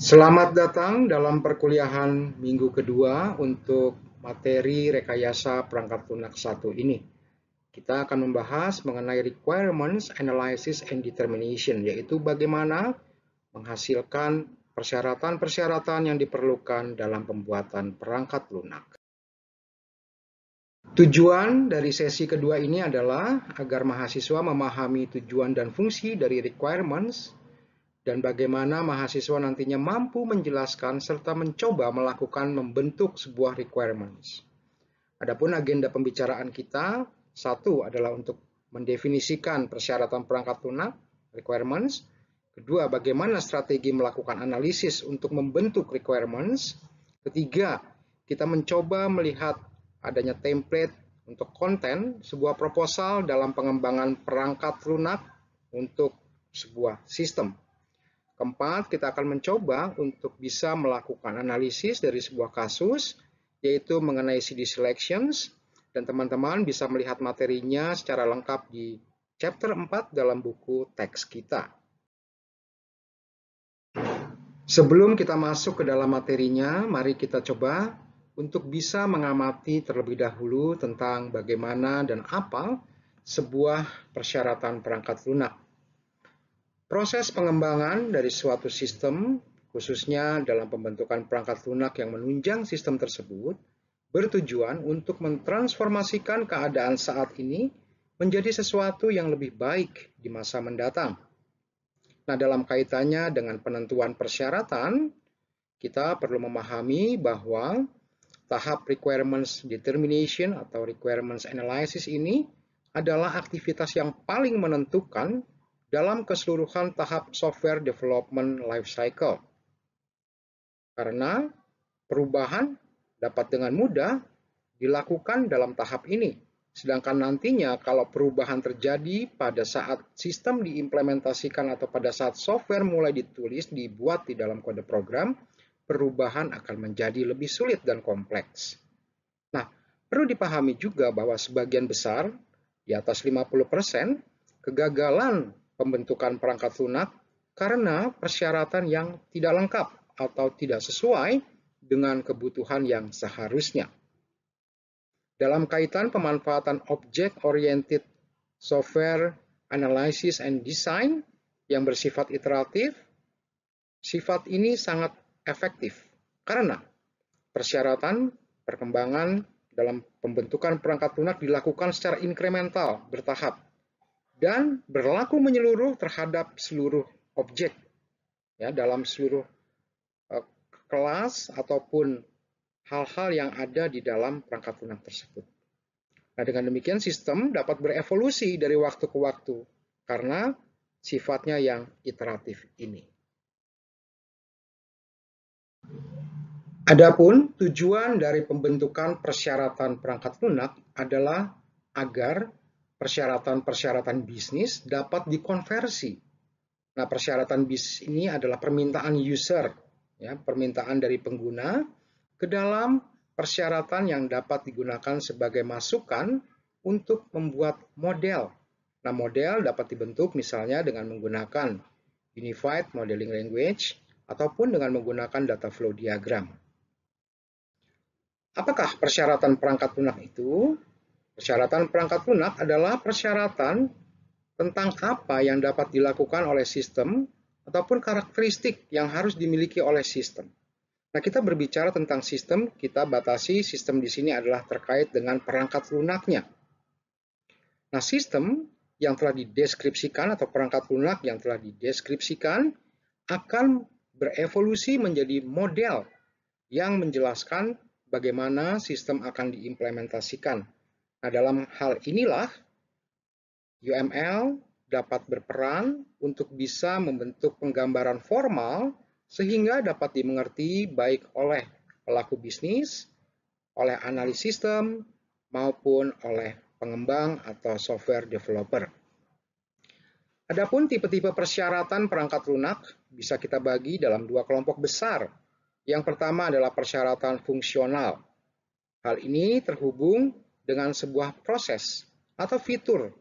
Selamat datang dalam perkuliahan minggu kedua untuk materi rekayasa perangkat lunak 1 ini. Kita akan membahas mengenai requirements, analysis, and determination, yaitu bagaimana menghasilkan persyaratan-persyaratan yang diperlukan dalam pembuatan perangkat lunak. Tujuan dari sesi kedua ini adalah agar mahasiswa memahami tujuan dan fungsi dari requirements, dan bagaimana mahasiswa nantinya mampu menjelaskan serta mencoba melakukan membentuk sebuah requirements. Adapun agenda pembicaraan kita, satu adalah untuk mendefinisikan persyaratan perangkat lunak, requirements. Kedua, bagaimana strategi melakukan analisis untuk membentuk requirements. Ketiga, kita mencoba melihat adanya template untuk konten sebuah proposal dalam pengembangan perangkat lunak untuk sebuah sistem. Keempat, kita akan mencoba untuk bisa melakukan analisis dari sebuah kasus, yaitu mengenai CD selections, dan teman-teman bisa melihat materinya secara lengkap di chapter 4 dalam buku teks kita. Sebelum kita masuk ke dalam materinya, mari kita coba untuk bisa mengamati terlebih dahulu tentang bagaimana dan apa sebuah persyaratan perangkat lunak. Proses pengembangan dari suatu sistem, khususnya dalam pembentukan perangkat lunak yang menunjang sistem tersebut, bertujuan untuk mentransformasikan keadaan saat ini menjadi sesuatu yang lebih baik di masa mendatang. Nah, dalam kaitannya dengan penentuan persyaratan, kita perlu memahami bahwa tahap requirements determination atau requirements analysis ini adalah aktivitas yang paling menentukan dalam keseluruhan tahap software development life cycle. Karena perubahan dapat dengan mudah dilakukan dalam tahap ini. Sedangkan nantinya kalau perubahan terjadi pada saat sistem diimplementasikan atau pada saat software mulai ditulis, dibuat di dalam kode program, perubahan akan menjadi lebih sulit dan kompleks. Nah, perlu dipahami juga bahwa sebagian besar, di atas 50%, kegagalan pembentukan perangkat lunak karena persyaratan yang tidak lengkap atau tidak sesuai dengan kebutuhan yang seharusnya. Dalam kaitan pemanfaatan object-oriented software analysis and design yang bersifat iteratif, sifat ini sangat efektif karena persyaratan perkembangan dalam pembentukan perangkat lunak dilakukan secara inkremental, bertahap, dan berlaku menyeluruh terhadap seluruh objek ya, dalam seluruh kelas ataupun hal-hal yang ada di dalam perangkat lunak tersebut. Nah, dengan demikian sistem dapat berevolusi dari waktu ke waktu karena sifatnya yang iteratif ini. Adapun tujuan dari pembentukan persyaratan perangkat lunak adalah agar persyaratan-persyaratan bisnis dapat dikonversi. Nah, persyaratan bisnis ini adalah permintaan user, ya, permintaan dari pengguna ke dalam persyaratan yang dapat digunakan sebagai masukan untuk membuat model. Nah, model dapat dibentuk misalnya dengan menggunakan Unified Modeling Language ataupun dengan menggunakan data flow diagram. Apakah persyaratan perangkat lunak itu? Persyaratan perangkat lunak adalah persyaratan tentang apa yang dapat dilakukan oleh sistem ataupun karakteristik yang harus dimiliki oleh sistem. Nah, kita berbicara tentang sistem, kita batasi sistem di sini adalah terkait dengan perangkat lunaknya. Nah, sistem yang telah dideskripsikan atau perangkat lunak yang telah dideskripsikan akan berevolusi menjadi model yang menjelaskan bagaimana sistem akan diimplementasikan. Nah, dalam hal inilah UML dapat berperan untuk bisa membentuk penggambaran formal sehingga dapat dimengerti baik oleh pelaku bisnis, oleh analis sistem, maupun oleh pengembang atau software developer. Adapun tipe-tipe persyaratan perangkat lunak bisa kita bagi dalam dua kelompok besar. Yang pertama adalah persyaratan fungsional. Hal ini terhubung dengan sebuah proses atau fitur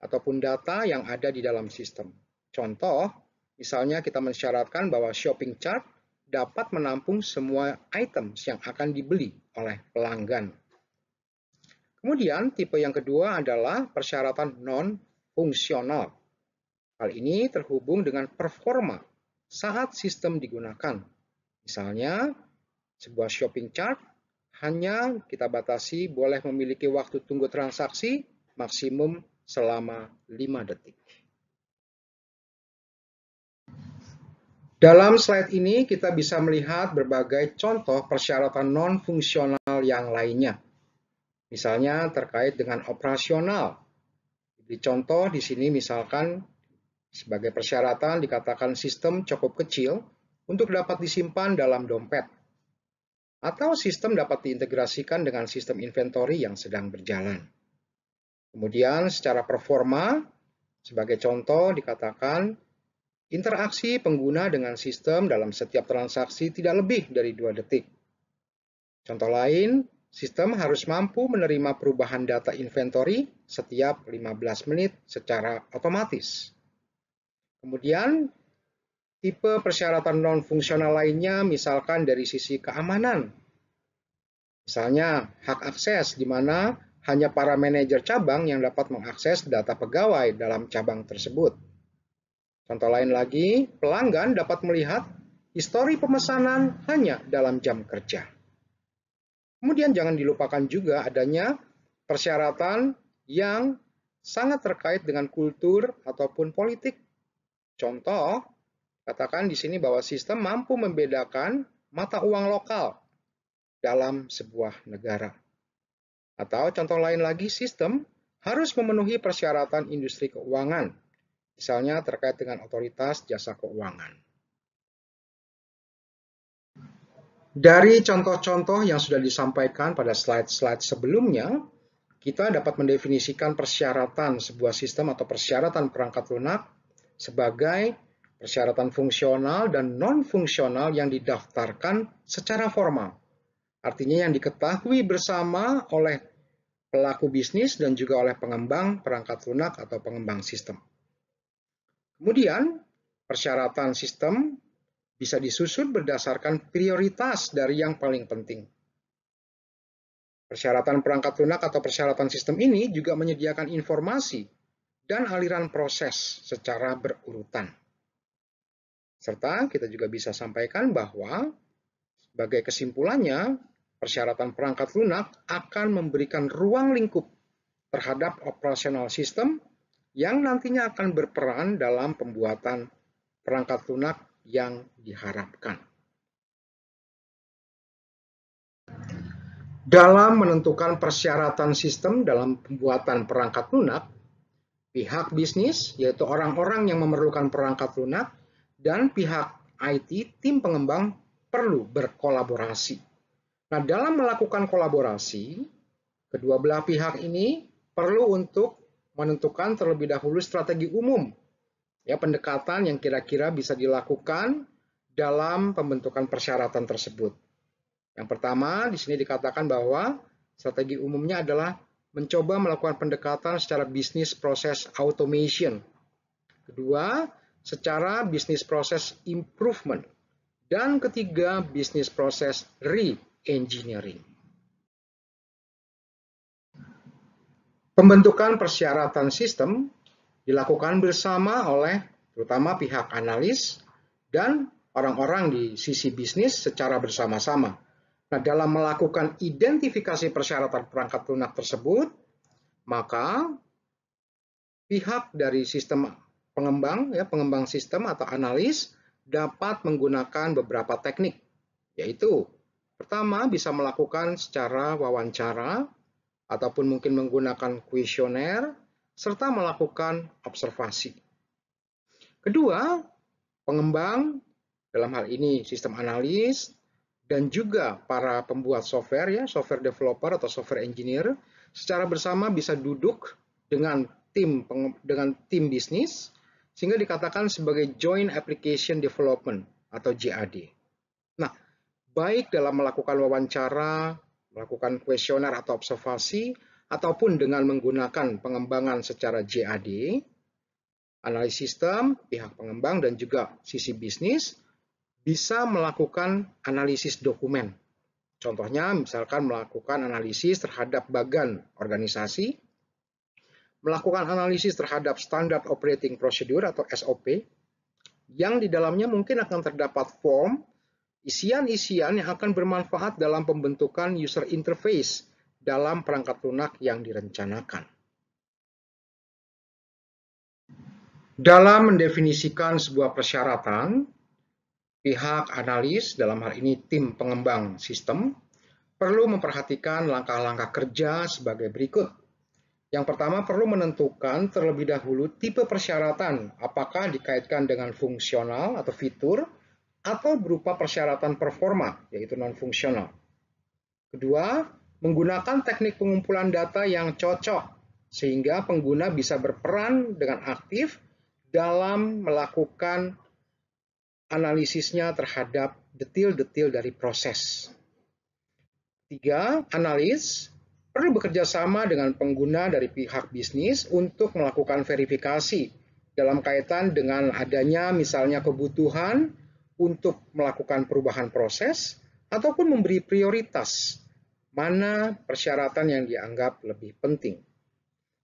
ataupun data yang ada di dalam sistem. Contoh, misalnya kita mensyaratkan bahwa shopping chart dapat menampung semua item yang akan dibeli oleh pelanggan. Kemudian tipe yang kedua adalah persyaratan non-fungsional. Hal ini terhubung dengan performa saat sistem digunakan. Misalnya, sebuah shopping cart hanya kita batasi boleh memiliki waktu tunggu transaksi maksimum selama 5 detik. Dalam slide ini kita bisa melihat berbagai contoh persyaratan non-fungsional yang lainnya. Misalnya terkait dengan operasional. Di contoh di sini misalkan sebagai persyaratan dikatakan sistem cukup kecil untuk dapat disimpan dalam dompet. Atau sistem dapat diintegrasikan dengan sistem inventory yang sedang berjalan. Kemudian secara performa, sebagai contoh dikatakan interaksi pengguna dengan sistem dalam setiap transaksi tidak lebih dari 2 detik. Contoh lain, sistem harus mampu menerima perubahan data inventory setiap 15 menit secara otomatis. Kemudian, tipe persyaratan non-fungsional lainnya misalkan dari sisi keamanan. Misalnya, hak akses di mana hanya para manajer cabang yang dapat mengakses data pegawai dalam cabang tersebut. Contoh lain lagi, pelanggan dapat melihat histori pemesanan hanya dalam jam kerja. Kemudian jangan dilupakan juga adanya persyaratan yang sangat terkait dengan kultur ataupun politik. Contoh, katakan di sini bahwa sistem mampu membedakan mata uang lokal dalam sebuah negara. Atau contoh lain lagi, sistem harus memenuhi persyaratan industri keuangan, misalnya terkait dengan otoritas jasa keuangan. Dari contoh-contoh yang sudah disampaikan pada slide-slide sebelumnya, kita dapat mendefinisikan persyaratan sebuah sistem atau persyaratan perangkat lunak sebagai persyaratan fungsional dan non-fungsional yang didaftarkan secara formal. Artinya yang diketahui bersama oleh pelaku bisnis dan juga oleh pengembang perangkat lunak atau pengembang sistem. Kemudian, persyaratan sistem bisa disusun berdasarkan prioritas dari yang paling penting. Persyaratan perangkat lunak atau persyaratan sistem ini juga menyediakan informasi dan aliran proses secara berurutan. Serta kita juga bisa sampaikan bahwa sebagai kesimpulannya, persyaratan perangkat lunak akan memberikan ruang lingkup terhadap operasional sistem yang nantinya akan berperan dalam pembuatan perangkat lunak yang diharapkan. Dalam menentukan persyaratan sistem dalam pembuatan perangkat lunak, pihak bisnis, yaitu orang-orang yang memerlukan perangkat lunak, dan pihak IT, tim pengembang, perlu berkolaborasi. Nah, dalam melakukan kolaborasi, kedua belah pihak ini perlu untuk menentukan terlebih dahulu strategi umum, ya, pendekatan yang kira-kira bisa dilakukan dalam pembentukan persyaratan tersebut. Yang pertama, di sini dikatakan bahwa strategi umumnya adalah mencoba melakukan pendekatan secara business process automation. Kedua, secara business process improvement. Dan ketiga, business process re-engineering. Pembentukan persyaratan sistem dilakukan bersama oleh terutama pihak analis dan orang-orang di sisi bisnis secara bersama-sama. Nah, dalam melakukan identifikasi persyaratan perangkat lunak tersebut, maka pihak dari sistem pengembang, ya, pengembang sistem atau analis dapat menggunakan beberapa teknik, yaitu pertama bisa melakukan secara wawancara ataupun mungkin menggunakan kuesioner serta melakukan observasi. Kedua, pengembang dalam hal ini sistem analis dan juga para pembuat software, ya, software developer atau software engineer secara bersama bisa duduk dengan tim bisnis sehingga dikatakan sebagai joint application development atau JAD. Nah, baik dalam melakukan wawancara, melakukan kuesioner atau observasi, ataupun dengan menggunakan pengembangan secara JAD, analis sistem, pihak pengembang, dan juga sisi bisnis bisa melakukan analisis dokumen. Contohnya, misalkan melakukan analisis terhadap bagan organisasi, melakukan analisis terhadap Standard Operating Procedure atau SOP, yang di dalamnya mungkin akan terdapat form, isian-isian yang akan bermanfaat dalam pembentukan user interface dalam perangkat lunak yang direncanakan. Dalam mendefinisikan sebuah persyaratan, pihak analis, dalam hal ini tim pengembang sistem, perlu memperhatikan langkah-langkah kerja sebagai berikut. Yang pertama, perlu menentukan terlebih dahulu tipe persyaratan, apakah dikaitkan dengan fungsional atau fitur, atau berupa persyaratan performa, yaitu non-fungsional. Kedua, menggunakan teknik pengumpulan data yang cocok, sehingga pengguna bisa berperan dengan aktif dalam melakukan analisisnya terhadap detil-detil dari proses. Tiga, analis perlu bekerja sama dengan pengguna dari pihak bisnis untuk melakukan verifikasi dalam kaitan dengan adanya misalnya kebutuhan untuk melakukan perubahan proses ataupun memberi prioritas mana persyaratan yang dianggap lebih penting.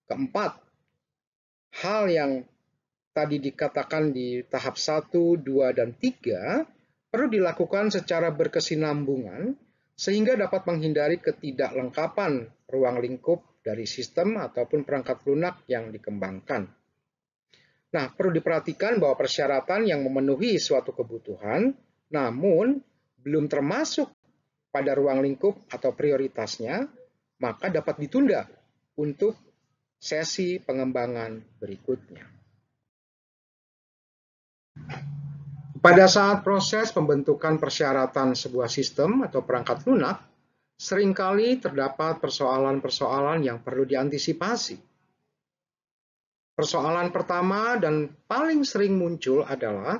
Keempat, hal yang tadi dikatakan di tahap 1, 2, dan 3 perlu dilakukan secara berkesinambungan sehingga dapat menghindari ketidaklengkapan ruang lingkup dari sistem ataupun perangkat lunak yang dikembangkan. Nah, perlu diperhatikan bahwa persyaratan yang memenuhi suatu kebutuhan, namun belum termasuk pada ruang lingkup atau prioritasnya, maka dapat ditunda untuk sesi pengembangan berikutnya. Pada saat proses pembentukan persyaratan sebuah sistem atau perangkat lunak, seringkali terdapat persoalan-persoalan yang perlu diantisipasi. Persoalan pertama dan paling sering muncul adalah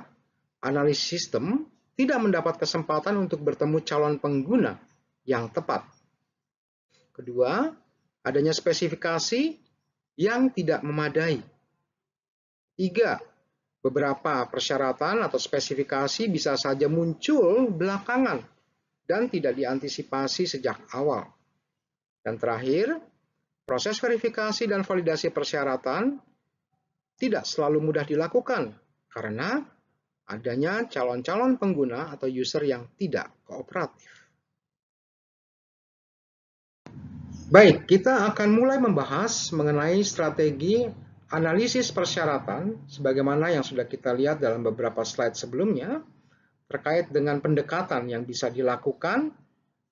analis sistem tidak mendapat kesempatan untuk bertemu calon pengguna yang tepat. Kedua, adanya spesifikasi yang tidak memadai. Tiga, beberapa persyaratan atau spesifikasi bisa saja muncul belakangan dan tidak diantisipasi sejak awal. Dan terakhir, proses verifikasi dan validasi persyaratan tidak selalu mudah dilakukan karena adanya calon-calon pengguna atau user yang tidak kooperatif. Baik, kita akan mulai membahas mengenai strategi analisis persyaratan sebagaimana yang sudah kita lihat dalam beberapa slide sebelumnya terkait dengan pendekatan yang bisa dilakukan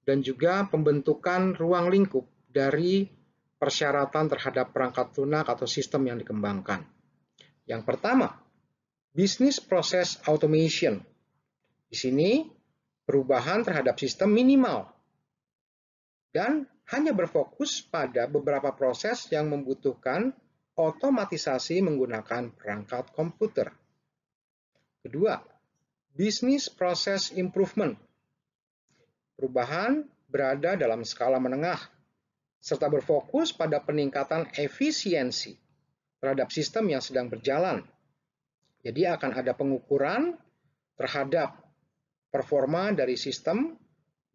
dan juga pembentukan ruang lingkup dari persyaratan terhadap perangkat lunak atau sistem yang dikembangkan. Yang pertama, business process automation. Di sini perubahan terhadap sistem minimal dan hanya berfokus pada beberapa proses yang membutuhkan otomatisasi menggunakan perangkat komputer. Kedua, business process improvement. Perubahan berada dalam skala menengah, serta berfokus pada peningkatan efisiensi terhadap sistem yang sedang berjalan. Jadi akan ada pengukuran terhadap performa dari sistem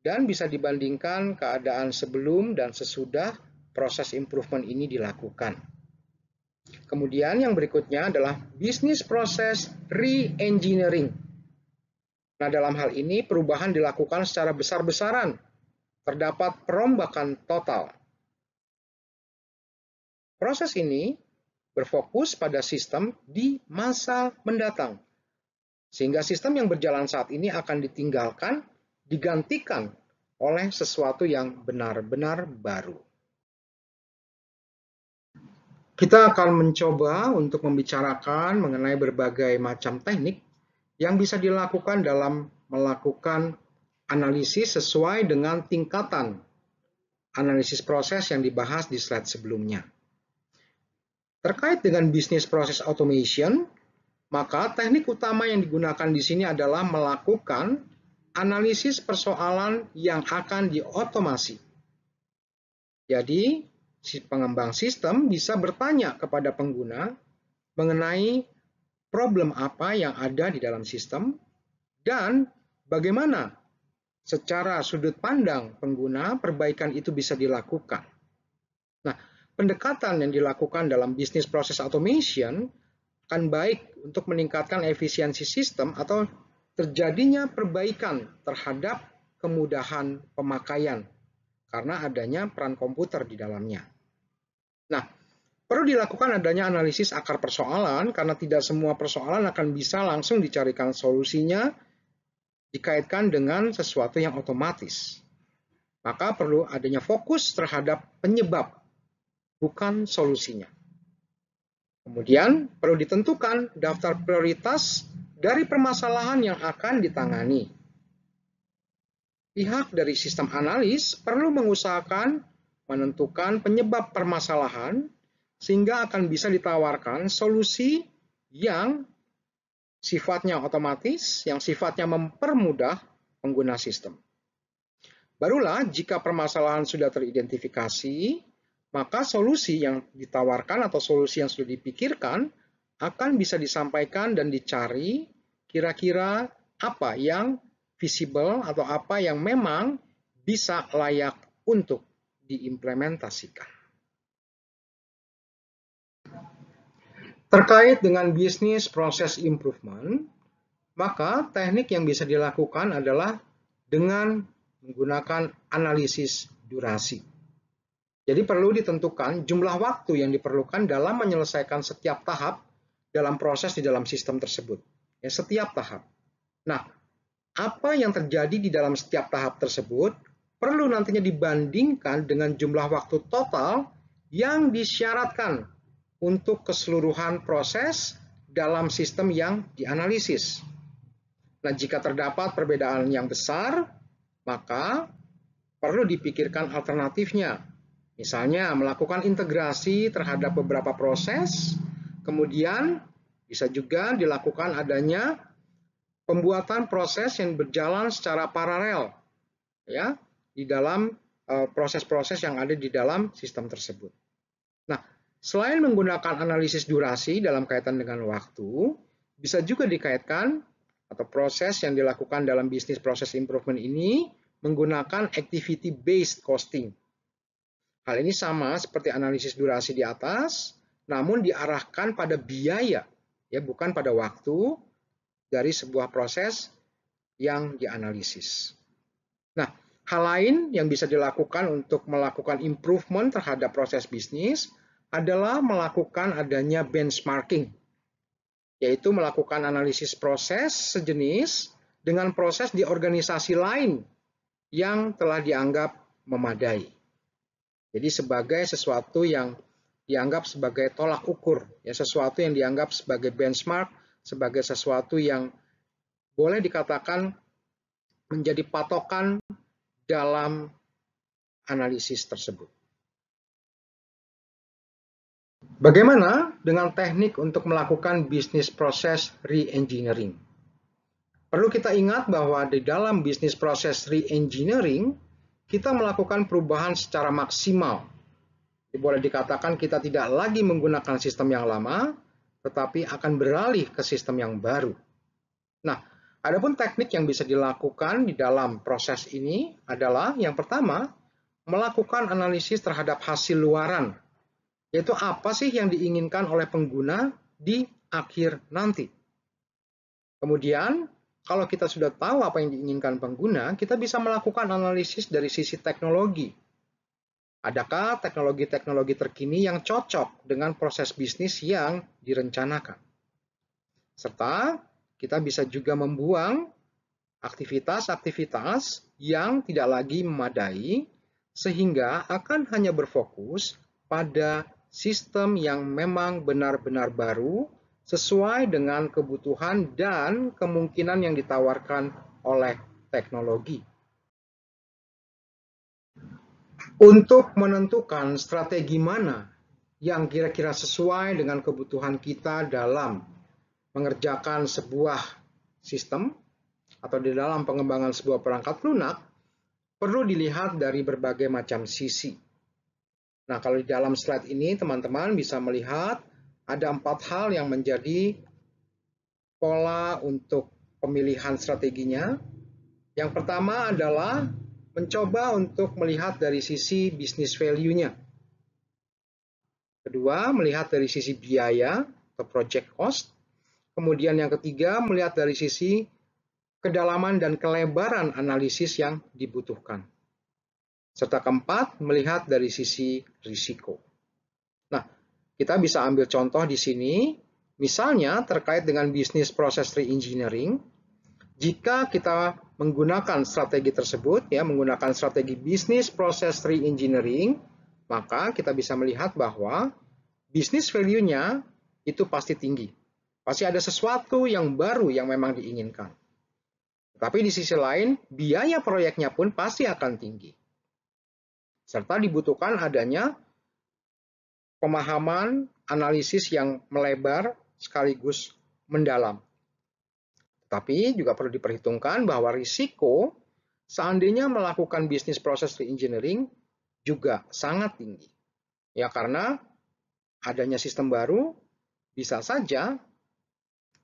dan bisa dibandingkan keadaan sebelum dan sesudah proses improvement ini dilakukan. Kemudian yang berikutnya adalah business process re-engineering. Nah, dalam hal ini perubahan dilakukan secara besar-besaran. Terdapat perombakan total. Proses ini berfokus pada sistem di masa mendatang. Sehingga sistem yang berjalan saat ini akan ditinggalkan, digantikan oleh sesuatu yang benar-benar baru. Kita akan mencoba untuk membicarakan mengenai berbagai macam teknik yang bisa dilakukan dalam melakukan analisis sesuai dengan tingkatan analisis proses yang dibahas di slide sebelumnya. Terkait dengan business process automation, maka teknik utama yang digunakan di sini adalah melakukan analisis persoalan yang akan diotomasi. Jadi, si pengembang sistem bisa bertanya kepada pengguna mengenai problem apa yang ada di dalam sistem dan bagaimana secara sudut pandang pengguna perbaikan itu bisa dilakukan. Nah, pendekatan yang dilakukan dalam bisnis proses automation akan baik untuk meningkatkan efisiensi sistem atau terjadinya perbaikan terhadap kemudahan pemakaian karena adanya peran komputer di dalamnya. Nah, perlu dilakukan adanya analisis akar persoalan karena tidak semua persoalan akan bisa langsung dicarikan solusinya dikaitkan dengan sesuatu yang otomatis. Maka perlu adanya fokus terhadap penyebab, bukan solusinya. Kemudian perlu ditentukan daftar prioritas dari permasalahan yang akan ditangani. Pihak dari sistem analis perlu mengusahakan menentukan penyebab permasalahan sehingga akan bisa ditawarkan solusi yang sifatnya otomatis, yang sifatnya mempermudah pengguna sistem. Barulah jika permasalahan sudah teridentifikasi, maka solusi yang ditawarkan atau solusi yang sudah dipikirkan akan bisa disampaikan dan dicari kira-kira apa yang visible atau apa yang memang bisa layak untuk diimplementasikan. Terkait dengan bisnis proses improvement, maka teknik yang bisa dilakukan adalah dengan menggunakan analisis durasi. Jadi perlu ditentukan jumlah waktu yang diperlukan dalam menyelesaikan setiap tahap dalam proses di dalam sistem tersebut. Ya, setiap tahap. Nah, apa yang terjadi di dalam setiap tahap tersebut perlu nantinya dibandingkan dengan jumlah waktu total yang disyaratkan untuk keseluruhan proses dalam sistem yang dianalisis. Nah, jika terdapat perbedaan yang besar, maka perlu dipikirkan alternatifnya. Misalnya, melakukan integrasi terhadap beberapa proses, kemudian bisa juga dilakukan adanya pembuatan proses yang berjalan secara paralel ya di dalam proses-proses yang ada di dalam sistem tersebut. Nah, selain menggunakan analisis durasi dalam kaitan dengan waktu, bisa juga dikaitkan atau proses yang dilakukan dalam bisnis proses improvement ini menggunakan activity based costing. Hal ini sama seperti analisis durasi di atas, namun diarahkan pada biaya, ya bukan pada waktu dari sebuah proses yang dianalisis. Nah, hal lain yang bisa dilakukan untuk melakukan improvement terhadap proses bisnis adalah melakukan adanya benchmarking, yaitu melakukan analisis proses sejenis dengan proses di organisasi lain yang telah dianggap memadai. Jadi sebagai sesuatu yang dianggap sebagai tolak ukur, ya sesuatu yang dianggap sebagai benchmark, sebagai sesuatu yang boleh dikatakan menjadi patokan dalam analisis tersebut. Bagaimana dengan teknik untuk melakukan bisnis proses re-engineering? Perlu kita ingat bahwa di dalam bisnis proses re-engineering, kita melakukan perubahan secara maksimal. Boleh dikatakan kita tidak lagi menggunakan sistem yang lama, tetapi akan beralih ke sistem yang baru. Nah, adapun teknik yang bisa dilakukan di dalam proses ini adalah yang pertama, melakukan analisis terhadap hasil luaran, yaitu apa sih yang diinginkan oleh pengguna di akhir nanti. Kemudian, kalau kita sudah tahu apa yang diinginkan pengguna, kita bisa melakukan analisis dari sisi teknologi. Adakah teknologi-teknologi terkini yang cocok dengan proses bisnis yang direncanakan? Serta kita bisa juga membuang aktivitas-aktivitas yang tidak lagi memadai sehingga akan hanya berfokus pada sistem yang memang benar-benar baru sesuai dengan kebutuhan dan kemungkinan yang ditawarkan oleh teknologi. Untuk menentukan strategi mana yang kira-kira sesuai dengan kebutuhan kita dalam mengerjakan sebuah sistem atau di dalam pengembangan sebuah perangkat lunak, perlu dilihat dari berbagai macam sisi. Nah, kalau di dalam slide ini teman-teman bisa melihat ada 4 hal yang menjadi pola untuk pemilihan strateginya. Yang pertama adalah mencoba untuk melihat dari sisi business value-nya. Kedua, melihat dari sisi biaya atau project cost. Kemudian yang ketiga, melihat dari sisi kedalaman dan kelebaran analisis yang dibutuhkan. Serta keempat, melihat dari sisi risiko. Nah, kita bisa ambil contoh di sini, misalnya terkait dengan business process reengineering. Jika kita menggunakan strategi tersebut, ya, menggunakan strategi business process reengineering, maka kita bisa melihat bahwa business value-nya itu pasti tinggi. Pasti ada sesuatu yang baru yang memang diinginkan. Tapi di sisi lain, biaya proyeknya pun pasti akan tinggi. Serta dibutuhkan adanya pemahaman analisis yang melebar sekaligus mendalam. Tapi juga perlu diperhitungkan bahwa risiko seandainya melakukan business process reengineering juga sangat tinggi. Ya, karena adanya sistem baru bisa saja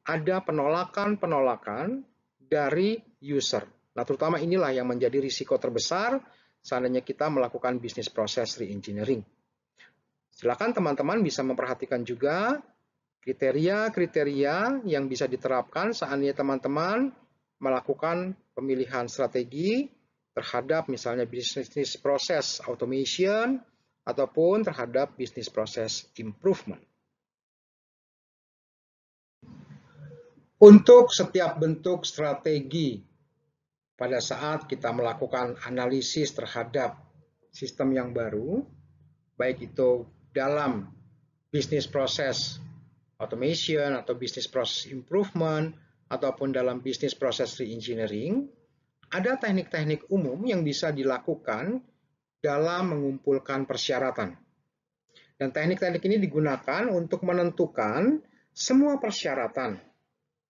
ada penolakan-penolakan dari user. Nah, terutama inilah yang menjadi risiko terbesar seandainya kita melakukan business process reengineering. Silakan teman-teman bisa memperhatikan juga kriteria-kriteria yang bisa diterapkan seandainya teman-teman melakukan pemilihan strategi terhadap misalnya business process automation ataupun terhadap business process improvement. Untuk setiap bentuk strategi pada saat kita melakukan analisis terhadap sistem yang baru, baik itu dalam business process automation atau business process improvement ataupun dalam business process reengineering, ada teknik-teknik umum yang bisa dilakukan dalam mengumpulkan persyaratan. Dan teknik-teknik ini digunakan untuk menentukan semua persyaratan.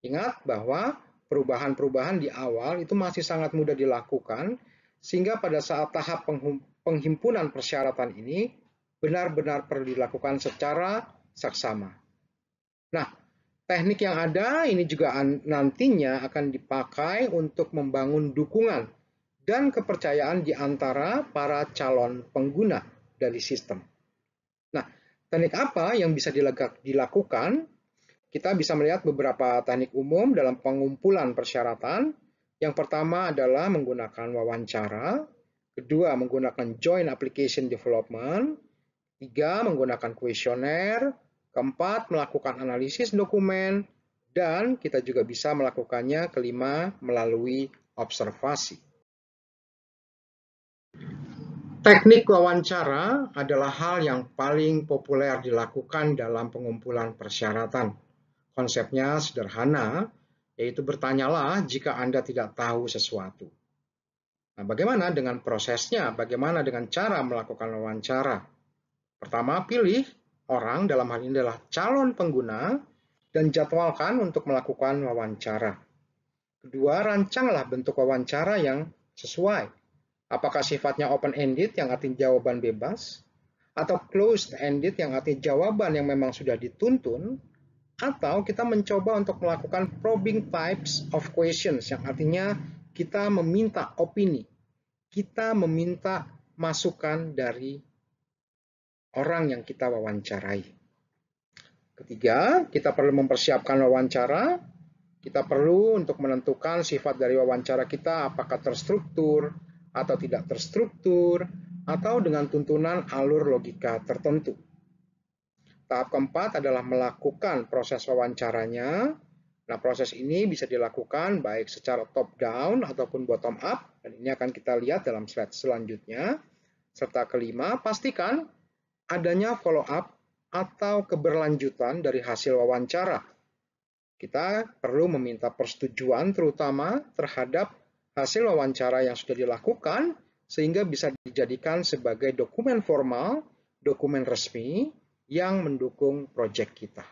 Ingat bahwa perubahan-perubahan di awal itu masih sangat mudah dilakukan, sehingga pada saat tahap penghimpunan persyaratan ini benar-benar perlu dilakukan secara saksama. Nah, teknik yang ada ini juga nantinya akan dipakai untuk membangun dukungan dan kepercayaan di antara para calon pengguna dari sistem. Nah, teknik apa yang bisa dilakukan? Kita bisa melihat beberapa teknik umum dalam pengumpulan persyaratan. Yang pertama adalah menggunakan wawancara, kedua menggunakan joint application development, tiga menggunakan kuesioner, keempat melakukan analisis dokumen, dan kita juga bisa melakukannya kelima melalui observasi. Teknik wawancara adalah hal yang paling populer dilakukan dalam pengumpulan persyaratan. Konsepnya sederhana, yaitu bertanyalah jika Anda tidak tahu sesuatu. Nah, bagaimana dengan prosesnya? Bagaimana dengan cara melakukan wawancara? Pertama, pilih orang, dalam hal ini adalah calon pengguna, dan jadwalkan untuk melakukan wawancara. Kedua, rancanglah bentuk wawancara yang sesuai. Apakah sifatnya open-ended yang artinya jawaban bebas, atau closed-ended yang artinya jawaban yang memang sudah dituntun, atau kita mencoba untuk melakukan probing types of questions yang artinya kita meminta opini, kita meminta masukan dari orang yang kita wawancarai. Ketiga, kita perlu mempersiapkan wawancara. Kita perlu untuk menentukan sifat dari wawancara kita, apakah terstruktur atau tidak terstruktur, atau dengan tuntunan alur logika tertentu. Tahap keempat adalah melakukan proses wawancaranya. Nah, proses ini bisa dilakukan baik secara top down ataupun bottom up, dan ini akan kita lihat dalam slide selanjutnya. Serta kelima, pastikan adanya follow up atau keberlanjutan dari hasil wawancara. Kita perlu meminta persetujuan terutama terhadap hasil wawancara yang sudah dilakukan sehingga bisa dijadikan sebagai dokumen formal, dokumen resmi yang mendukung proyek kita.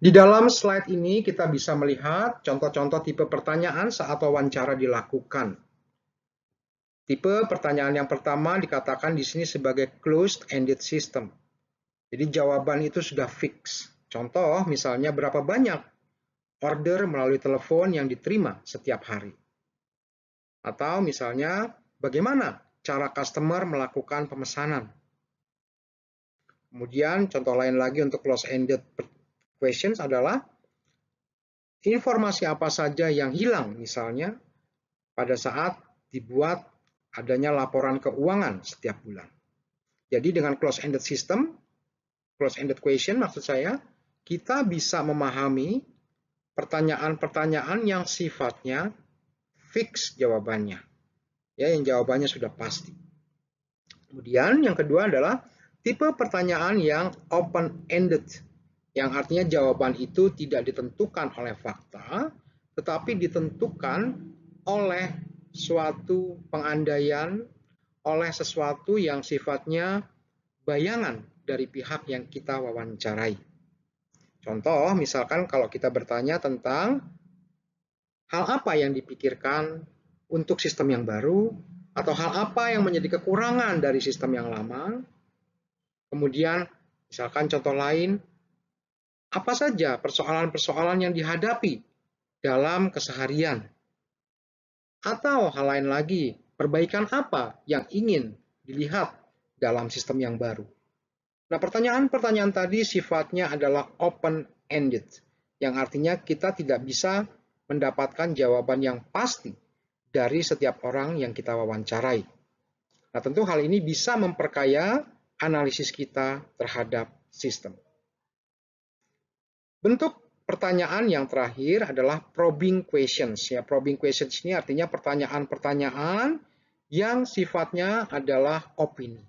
Di dalam slide ini kita bisa melihat contoh-contoh tipe pertanyaan saat wawancara dilakukan. Tipe pertanyaan yang pertama dikatakan di sini sebagai closed-ended system. Jadi jawaban itu sudah fix. Contoh misalnya berapa banyak order melalui telepon yang diterima setiap hari. Atau misalnya, bagaimana cara customer melakukan pemesanan. Kemudian contoh lain lagi untuk close-ended questions adalah informasi apa saja yang hilang misalnya pada saat dibuat adanya laporan keuangan setiap bulan. Jadi dengan close-ended system, close-ended question maksud saya, kita bisa memahami pertanyaan-pertanyaan yang sifatnya fix jawabannya. Ya, yang jawabannya sudah pasti. Kemudian yang kedua adalah tipe pertanyaan yang open-ended, yang artinya jawaban itu tidak ditentukan oleh fakta, tetapi ditentukan oleh suatu pengandaian, oleh sesuatu yang sifatnya bayangan dari pihak yang kita wawancarai. Contoh, misalkan kalau kita bertanya tentang hal apa yang dipikirkan untuk sistem yang baru, atau hal apa yang menjadi kekurangan dari sistem yang lama. Kemudian, misalkan contoh lain, apa saja persoalan-persoalan yang dihadapi dalam keseharian? Atau hal lain lagi, perbaikan apa yang ingin dilihat dalam sistem yang baru? Nah, pertanyaan-pertanyaan tadi sifatnya adalah open-ended, yang artinya kita tidak bisa mendapatkan jawaban yang pasti dari setiap orang yang kita wawancarai. Nah, tentu hal ini bisa memperkaya analisis kita terhadap sistem. Bentuk pertanyaan yang terakhir adalah probing questions. Ya, probing questions ini artinya pertanyaan-pertanyaan yang sifatnya adalah opini.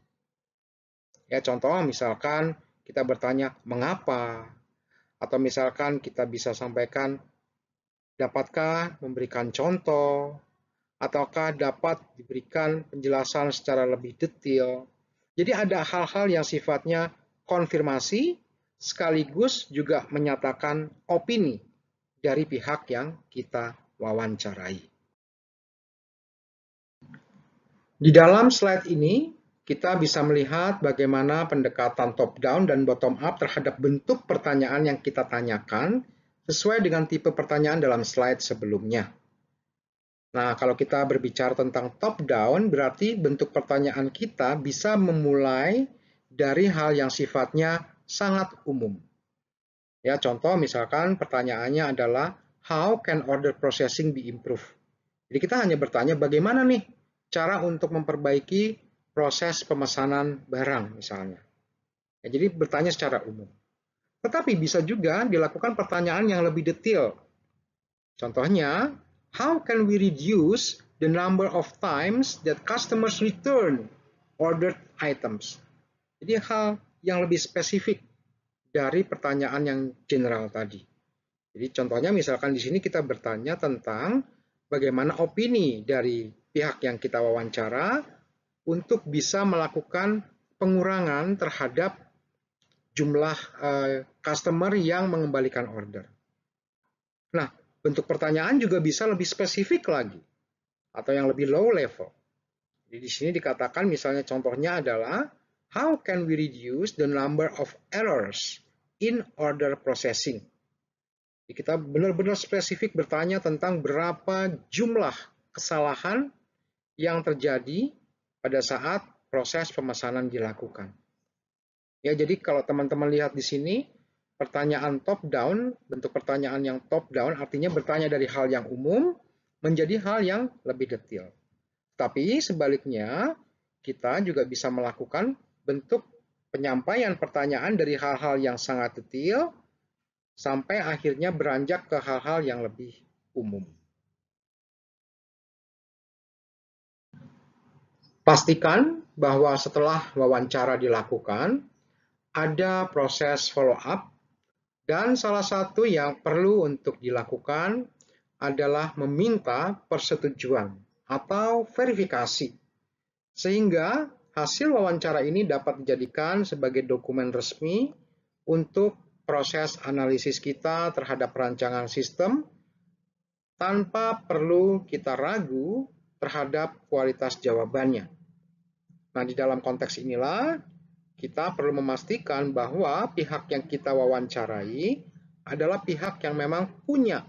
Ya, contoh misalkan kita bertanya mengapa, atau misalkan kita bisa sampaikan dapatkah memberikan contoh, ataukah dapat diberikan penjelasan secara lebih detail. Jadi ada hal-hal yang sifatnya konfirmasi sekaligus juga menyatakan opini dari pihak yang kita wawancarai. Di dalam slide ini kita bisa melihat bagaimana pendekatan top-down dan bottom-up terhadap bentuk pertanyaan yang kita tanyakan sesuai dengan tipe pertanyaan dalam slide sebelumnya. Nah, kalau kita berbicara tentang top-down, berarti bentuk pertanyaan kita bisa memulai dari hal yang sifatnya sangat umum. Ya, contoh misalkan pertanyaannya adalah, how can order processing be improved? Jadi kita hanya bertanya bagaimana nih cara untuk memperbaiki proses pemesanan barang misalnya. Ya, jadi bertanya secara umum. Tetapi bisa juga dilakukan pertanyaan yang lebih detail. Contohnya, how can we reduce the number of times that customers return ordered items? Jadi hal yang lebih spesifik dari pertanyaan yang general tadi. Jadi contohnya misalkan di sini kita bertanya tentang bagaimana opini dari pihak yang kita wawancara untuk bisa melakukan pengurangan terhadap jumlah customer yang mengembalikan order. Nah, bentuk pertanyaan juga bisa lebih spesifik lagi atau yang lebih low level. Jadi di sini dikatakan misalnya contohnya adalah how can we reduce the number of errors in order processing. Jadi kita benar-benar spesifik bertanya tentang berapa jumlah kesalahan yang terjadi pada saat proses pemesanan dilakukan. Ya, jadi kalau teman-teman lihat di sini pertanyaan top down, bentuk pertanyaan yang top down artinya bertanya dari hal yang umum menjadi hal yang lebih detail. Tapi sebaliknya, kita juga bisa melakukan bentuk penyampaian pertanyaan dari hal-hal yang sangat detail sampai akhirnya beranjak ke hal-hal yang lebih umum. Pastikan bahwa setelah wawancara dilakukan, ada proses follow up. Dan salah satu yang perlu untuk dilakukan adalah meminta persetujuan atau verifikasi. Sehingga hasil wawancara ini dapat dijadikan sebagai dokumen resmi untuk proses analisis kita terhadap rancangan sistem tanpa perlu kita ragu terhadap kualitas jawabannya. Nah, di dalam konteks inilah kita perlu memastikan bahwa pihak yang kita wawancarai adalah pihak yang memang punya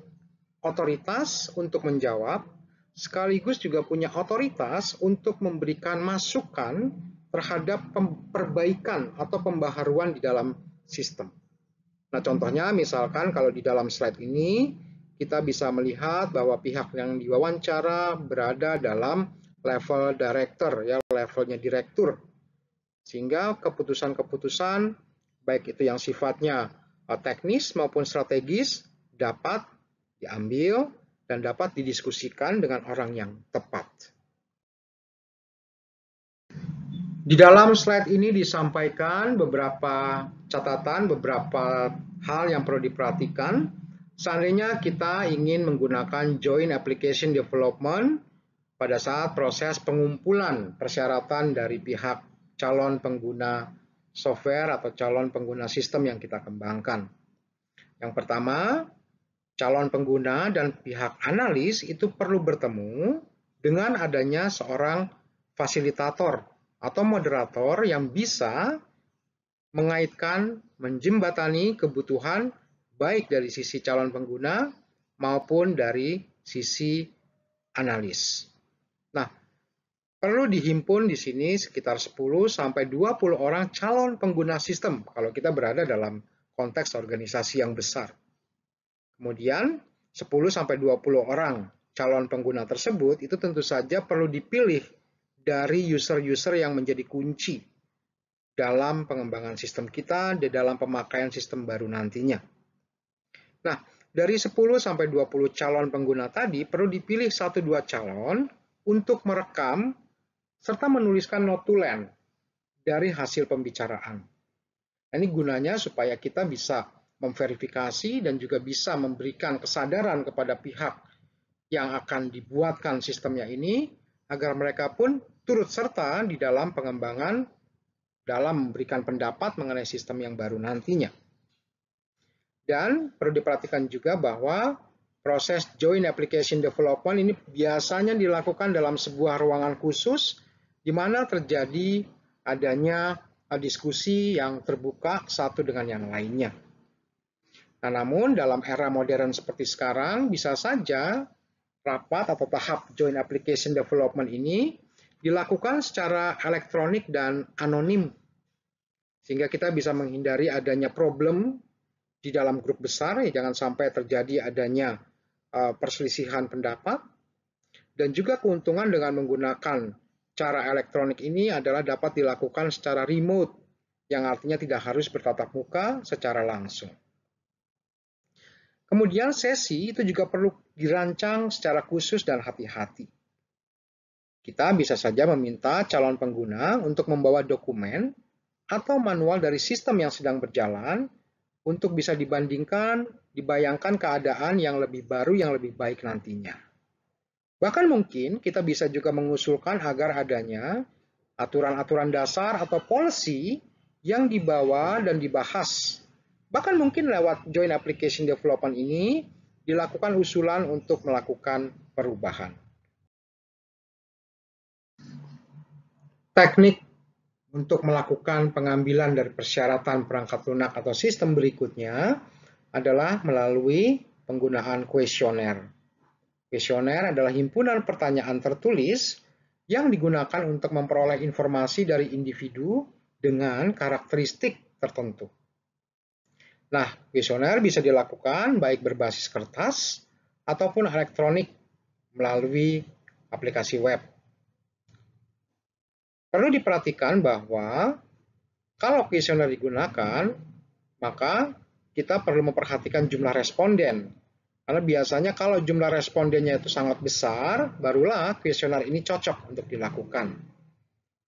otoritas untuk menjawab, sekaligus juga punya otoritas untuk memberikan masukan terhadap perbaikan atau pembaharuan di dalam sistem. Nah, contohnya misalkan kalau di dalam slide ini kita bisa melihat bahwa pihak yang diwawancara berada dalam level director, ya, levelnya direktur. Sehingga keputusan-keputusan baik itu yang sifatnya teknis maupun strategis dapat diambil dan dapat didiskusikan dengan orang yang tepat. Di dalam slide ini disampaikan beberapa catatan, beberapa hal yang perlu diperhatikan. Seandainya kita ingin menggunakan joint application development pada saat proses pengumpulan persyaratan dari pihak calon pengguna software atau calon pengguna sistem yang kita kembangkan. Yang pertama, calon pengguna dan pihak analis itu perlu bertemu dengan adanya seorang fasilitator atau moderator yang bisa mengaitkan, menjembatani kebutuhan baik dari sisi calon pengguna maupun dari sisi analis. Nah, perlu dihimpun di sini sekitar 10 sampai 20 orang calon pengguna sistem kalau kita berada dalam konteks organisasi yang besar. Kemudian 10 sampai 20 orang calon pengguna tersebut itu tentu saja perlu dipilih dari user-user yang menjadi kunci dalam pengembangan sistem kita di dalam pemakaian sistem baru nantinya. Nah, dari 10 sampai 20 calon pengguna tadi perlu dipilih 1-2 calon untuk merekam serta menuliskan note to land dari hasil pembicaraan. Ini gunanya supaya kita bisa memverifikasi dan juga bisa memberikan kesadaran kepada pihak yang akan dibuatkan sistemnya ini, agar mereka pun turut serta di dalam pengembangan, dalam memberikan pendapat mengenai sistem yang baru nantinya. Dan perlu diperhatikan juga bahwa proses joint application development ini biasanya dilakukan dalam sebuah ruangan khusus di mana terjadi adanya diskusi yang terbuka satu dengan yang lainnya. Nah, namun dalam era modern seperti sekarang, bisa saja rapat atau tahap joint application development ini dilakukan secara elektronik dan anonim, sehingga kita bisa menghindari adanya problem di dalam grup besar, ya, jangan sampai terjadi adanya perselisihan pendapat. Dan juga keuntungan dengan menggunakan cara elektronik ini adalah dapat dilakukan secara remote, yang artinya tidak harus bertatap muka secara langsung. Kemudian sesi itu juga perlu dirancang secara khusus dan hati-hati. Kita bisa saja meminta calon pengguna untuk membawa dokumen atau manual dari sistem yang sedang berjalan untuk bisa dibayangkan keadaan yang lebih baru, yang lebih baik nantinya. Bahkan mungkin kita bisa juga mengusulkan agar adanya aturan-aturan dasar atau policy yang dibawa dan dibahas. Bahkan mungkin lewat joint application development ini dilakukan usulan untuk melakukan perubahan. Teknik untuk melakukan pengambilan dari persyaratan perangkat lunak atau sistem berikutnya adalah melalui penggunaan kuesioner. Kuesioner adalah himpunan pertanyaan tertulis yang digunakan untuk memperoleh informasi dari individu dengan karakteristik tertentu. Nah, kuesioner bisa dilakukan baik berbasis kertas ataupun elektronik melalui aplikasi web. Perlu diperhatikan bahwa kalau kuesioner digunakan, maka kita perlu memperhatikan jumlah responden. Karena biasanya kalau jumlah respondennya itu sangat besar, barulah kuesioner ini cocok untuk dilakukan.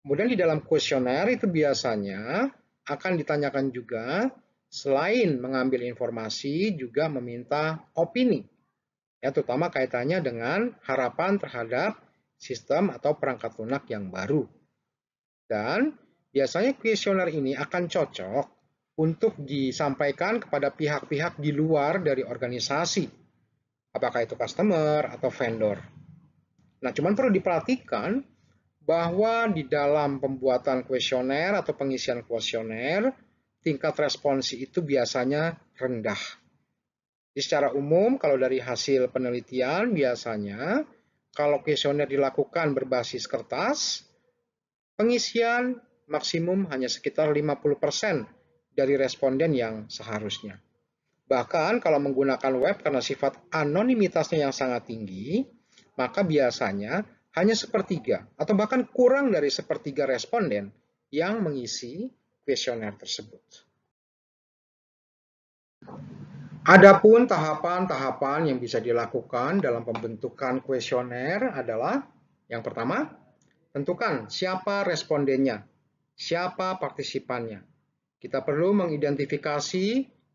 Kemudian di dalam kuesioner itu biasanya akan ditanyakan juga, selain mengambil informasi, juga meminta opini. Ya, terutama kaitannya dengan harapan terhadap sistem atau perangkat lunak yang baru. Dan biasanya kuesioner ini akan cocok untuk disampaikan kepada pihak-pihak di luar dari organisasi. Apakah itu customer atau vendor. Nah, cuman perlu diperhatikan bahwa di dalam pembuatan kuesioner atau pengisian kuesioner, tingkat responsi itu biasanya rendah. Secara umum, kalau dari hasil penelitian, biasanya kalau kuesioner dilakukan berbasis kertas, pengisian maksimum hanya sekitar 50% dari responden yang seharusnya. Bahkan kalau menggunakan web karena sifat anonimitasnya yang sangat tinggi, maka biasanya hanya sepertiga atau bahkan kurang dari sepertiga responden yang mengisi kuesioner tersebut. Adapun tahapan-tahapan yang bisa dilakukan dalam pembentukan kuesioner adalah yang pertama, tentukan siapa respondennya, siapa partisipannya. Kita perlu mengidentifikasi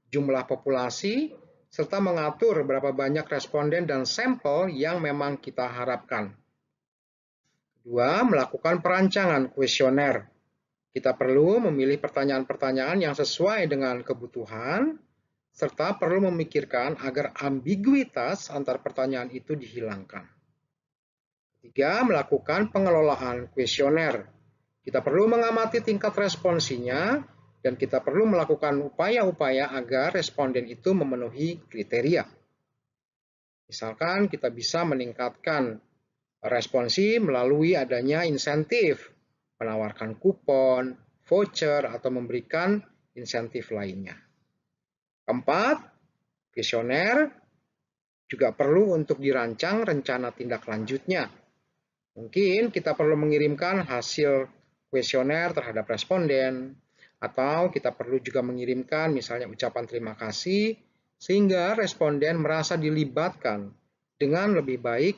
jumlah populasi serta mengatur berapa banyak responden dan sampel yang memang kita harapkan. Kedua, melakukan perancangan kuesioner. Kita perlu memilih pertanyaan-pertanyaan yang sesuai dengan kebutuhan serta perlu memikirkan agar ambiguitas antar pertanyaan itu dihilangkan. Ketiga, melakukan pengelolaan kuesioner. Kita perlu mengamati tingkat responsinya dan kita perlu melakukan upaya-upaya agar responden itu memenuhi kriteria. Misalkan kita bisa meningkatkan responsi melalui adanya insentif, menawarkan kupon, voucher, atau memberikan insentif lainnya. Keempat, kuesioner juga perlu untuk dirancang rencana tindak lanjutnya. Mungkin kita perlu mengirimkan hasil kuesioner terhadap responden, atau kita perlu juga mengirimkan misalnya ucapan terima kasih, sehingga responden merasa dilibatkan dengan lebih baik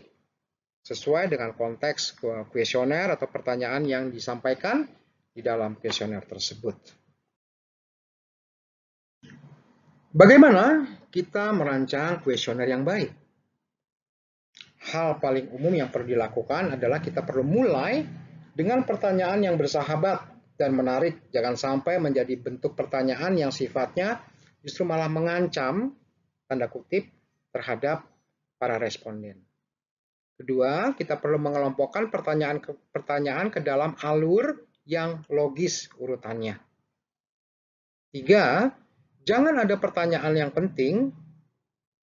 sesuai dengan konteks kuesioner atau pertanyaan yang disampaikan di dalam kuesioner tersebut. Bagaimana kita merancang kuesioner yang baik? Hal paling umum yang perlu dilakukan adalah kita perlu mulai dengan pertanyaan yang bersahabat dan menarik. Jangan sampai menjadi bentuk pertanyaan yang sifatnya justru malah mengancam, tanda kutip, terhadap para responden. Kedua, kita perlu mengelompokkan pertanyaan ke dalam alur yang logis urutannya. Tiga, jangan ada pertanyaan yang penting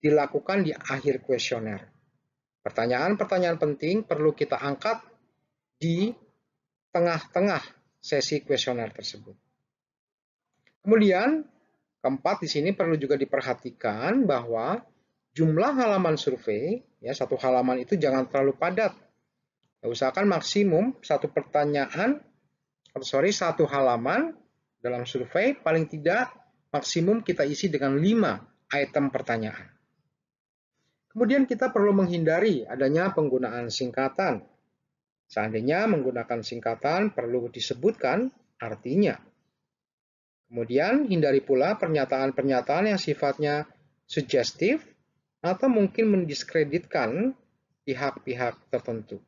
dilakukan di akhir kuesioner. Pertanyaan-pertanyaan penting perlu kita angkat di tengah-tengah sesi kuesioner tersebut. Kemudian, keempat, di sini perlu juga diperhatikan bahwa jumlah halaman survei, ya, satu halaman itu jangan terlalu padat. Usahakan maksimum satu halaman dalam survei paling tidak maksimum kita isi dengan 5 item pertanyaan. Kemudian kita perlu menghindari adanya penggunaan singkatan. Seandainya menggunakan singkatan perlu disebutkan artinya. Kemudian hindari pula pernyataan-pernyataan yang sifatnya sugestif atau mungkin mendiskreditkan pihak-pihak tertentu.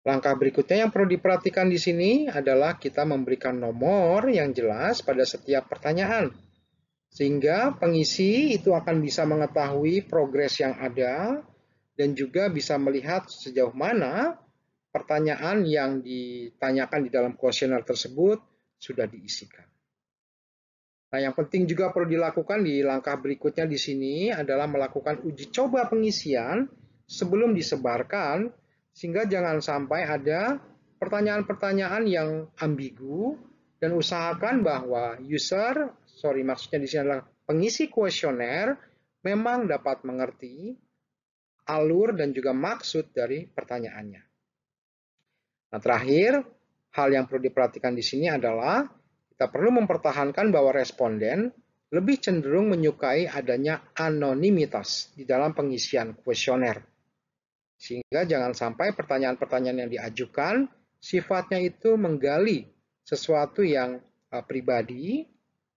Langkah berikutnya yang perlu diperhatikan di sini adalah kita memberikan nomor yang jelas pada setiap pertanyaan. Sehingga pengisi itu akan bisa mengetahui progres yang ada dan juga bisa melihat sejauh mana pertanyaan yang ditanyakan di dalam kuesioner tersebut sudah diisikan. Nah, yang penting juga perlu dilakukan di langkah berikutnya di sini adalah melakukan uji coba pengisian sebelum disebarkan, sehingga jangan sampai ada pertanyaan-pertanyaan yang ambigu dan usahakan bahwa maksudnya di sini adalah pengisi kuesioner memang dapat mengerti alur dan juga maksud dari pertanyaannya. Nah, terakhir, hal yang perlu diperhatikan di sini adalah kita perlu mempertahankan bahwa responden lebih cenderung menyukai adanya anonimitas di dalam pengisian kuesioner. Sehingga jangan sampai pertanyaan-pertanyaan yang diajukan sifatnya itu menggali sesuatu yang pribadi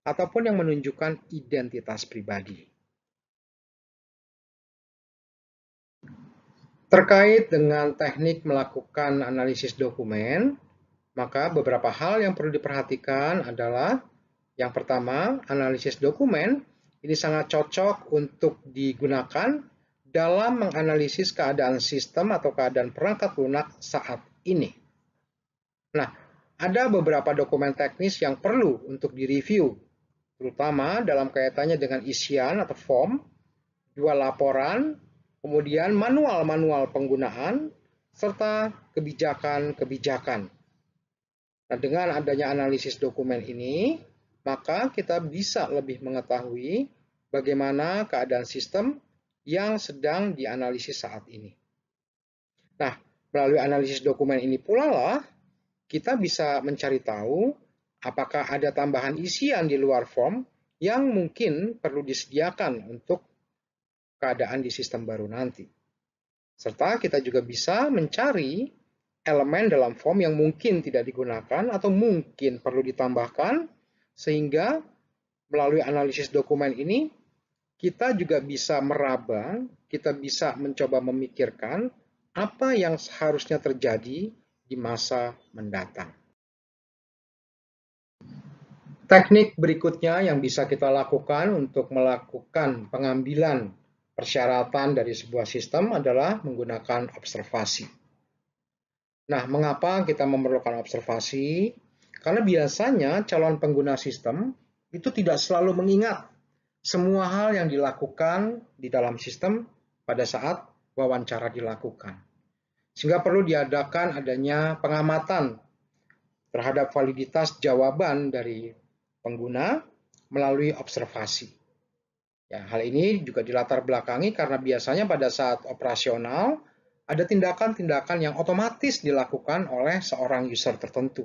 ataupun yang menunjukkan identitas pribadi. Terkait dengan teknik melakukan analisis dokumen, maka beberapa hal yang perlu diperhatikan adalah yang pertama, analisis dokumen ini sangat cocok untuk digunakan dalam menganalisis keadaan sistem atau keadaan perangkat lunak saat ini. Nah, ada beberapa dokumen teknis yang perlu untuk direview, terutama dalam kaitannya dengan isian atau form, dua laporan, kemudian manual-manual penggunaan, serta kebijakan-kebijakan. Nah, dengan adanya analisis dokumen ini, maka kita bisa lebih mengetahui bagaimana keadaan sistem yang sedang dianalisis saat ini. Nah, melalui analisis dokumen ini pula lah, kita bisa mencari tahu apakah ada tambahan isian di luar form yang mungkin perlu disediakan untuk keadaan di sistem baru nanti. Serta kita juga bisa mencari elemen dalam form yang mungkin tidak digunakan atau mungkin perlu ditambahkan, sehingga melalui analisis dokumen ini kita juga bisa meraba, kita bisa mencoba memikirkan apa yang seharusnya terjadi di masa mendatang. Teknik berikutnya yang bisa kita lakukan untuk melakukan pengambilan persyaratan dari sebuah sistem adalah menggunakan observasi. Nah, mengapa kita memerlukan observasi? Karena biasanya calon pengguna sistem itu tidak selalu mengingat semua hal yang dilakukan di dalam sistem pada saat wawancara dilakukan. Sehingga perlu diadakan adanya pengamatan terhadap validitas jawaban dari pengguna melalui observasi. Ya, hal ini juga dilatar belakangi karena biasanya pada saat operasional ada tindakan-tindakan yang otomatis dilakukan oleh seorang user tertentu.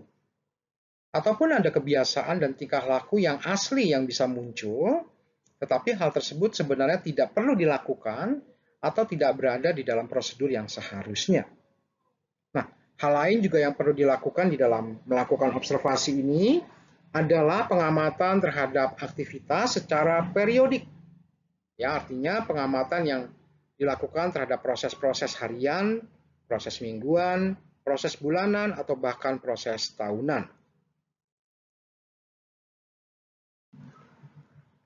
Ataupun ada kebiasaan dan tingkah laku yang asli yang bisa muncul, tetapi hal tersebut sebenarnya tidak perlu dilakukan atau tidak berada di dalam prosedur yang seharusnya. Nah, hal lain juga yang perlu dilakukan di dalam melakukan observasi ini adalah pengamatan terhadap aktivitas secara periodik. Ya, artinya pengamatan yang dilakukan terhadap proses-proses harian, proses mingguan, proses bulanan, atau bahkan proses tahunan.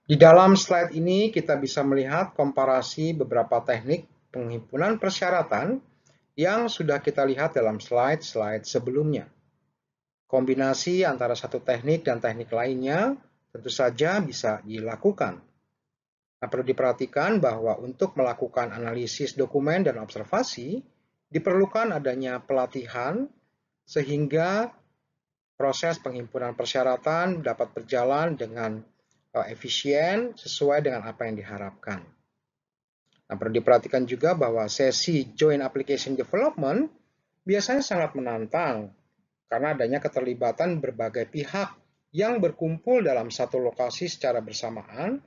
Di dalam slide ini kita bisa melihat komparasi beberapa teknik penghimpunan persyaratan yang sudah kita lihat dalam slide-slide sebelumnya. Kombinasi antara satu teknik dan teknik lainnya tentu saja bisa dilakukan. Nah, perlu diperhatikan bahwa untuk melakukan analisis dokumen dan observasi, diperlukan adanya pelatihan sehingga proses penghimpunan persyaratan dapat berjalan dengan efisien sesuai dengan apa yang diharapkan. Nah, perlu diperhatikan juga bahwa sesi Joint Application Development biasanya sangat menantang karena adanya keterlibatan berbagai pihak yang berkumpul dalam satu lokasi secara bersamaan,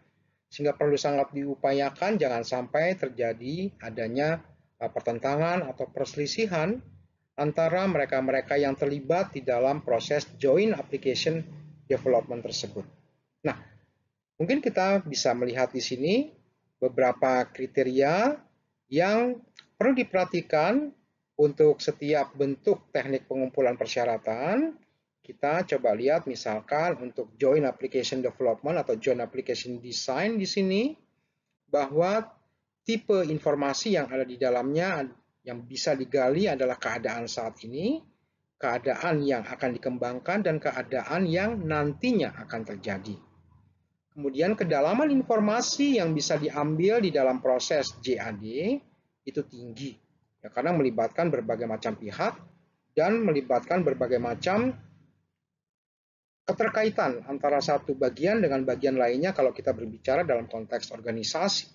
sehingga perlu sangat diupayakan jangan sampai terjadi adanya pertentangan atau perselisihan antara mereka-mereka yang terlibat di dalam proses joint application development tersebut. Nah, mungkin kita bisa melihat di sini beberapa kriteria yang perlu diperhatikan untuk setiap bentuk teknik pengumpulan persyaratan. Kita coba lihat misalkan untuk joint application development atau joint application design di sini, bahwa tipe informasi yang ada di dalamnya yang bisa digali adalah keadaan saat ini, keadaan yang akan dikembangkan, dan keadaan yang nantinya akan terjadi. Kemudian kedalaman informasi yang bisa diambil di dalam proses JAD itu tinggi, ya, karena melibatkan berbagai macam pihak dan melibatkan berbagai macam keterkaitan antara satu bagian dengan bagian lainnya kalau kita berbicara dalam konteks organisasi.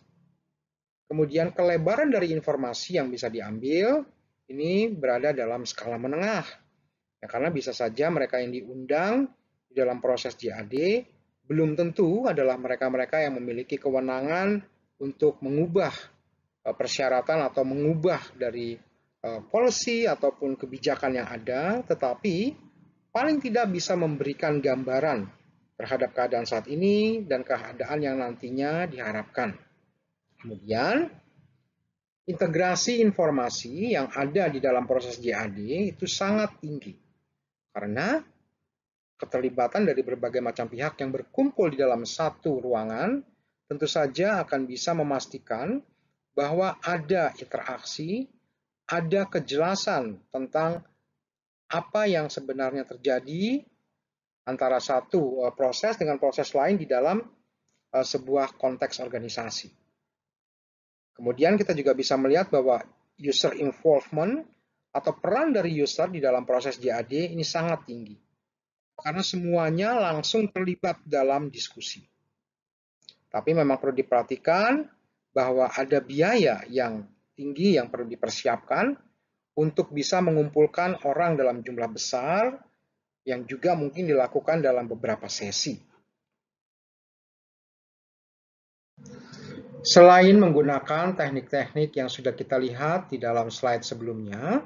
Kemudian kelebaran dari informasi yang bisa diambil ini berada dalam skala menengah. Ya, karena bisa saja mereka yang diundang di dalam proses JAD belum tentu adalah mereka-mereka yang memiliki kewenangan untuk mengubah persyaratan atau mengubah dari policy ataupun kebijakan yang ada, tetapi paling tidak bisa memberikan gambaran terhadap keadaan saat ini dan keadaan yang nantinya diharapkan. Kemudian, integrasi informasi yang ada di dalam proses JAD itu sangat tinggi. Karena keterlibatan dari berbagai macam pihak yang berkumpul di dalam satu ruangan tentu saja akan bisa memastikan bahwa ada interaksi, ada kejelasan tentang apa yang sebenarnya terjadi antara satu proses dengan proses lain di dalam sebuah konteks organisasi. Kemudian kita juga bisa melihat bahwa user involvement atau peran dari user di dalam proses JAD ini sangat tinggi. Karena semuanya langsung terlibat dalam diskusi. Tapi memang perlu diperhatikan bahwa ada biaya yang tinggi yang perlu dipersiapkan untuk bisa mengumpulkan orang dalam jumlah besar yang juga mungkin dilakukan dalam beberapa sesi. Selain menggunakan teknik-teknik yang sudah kita lihat di dalam slide sebelumnya,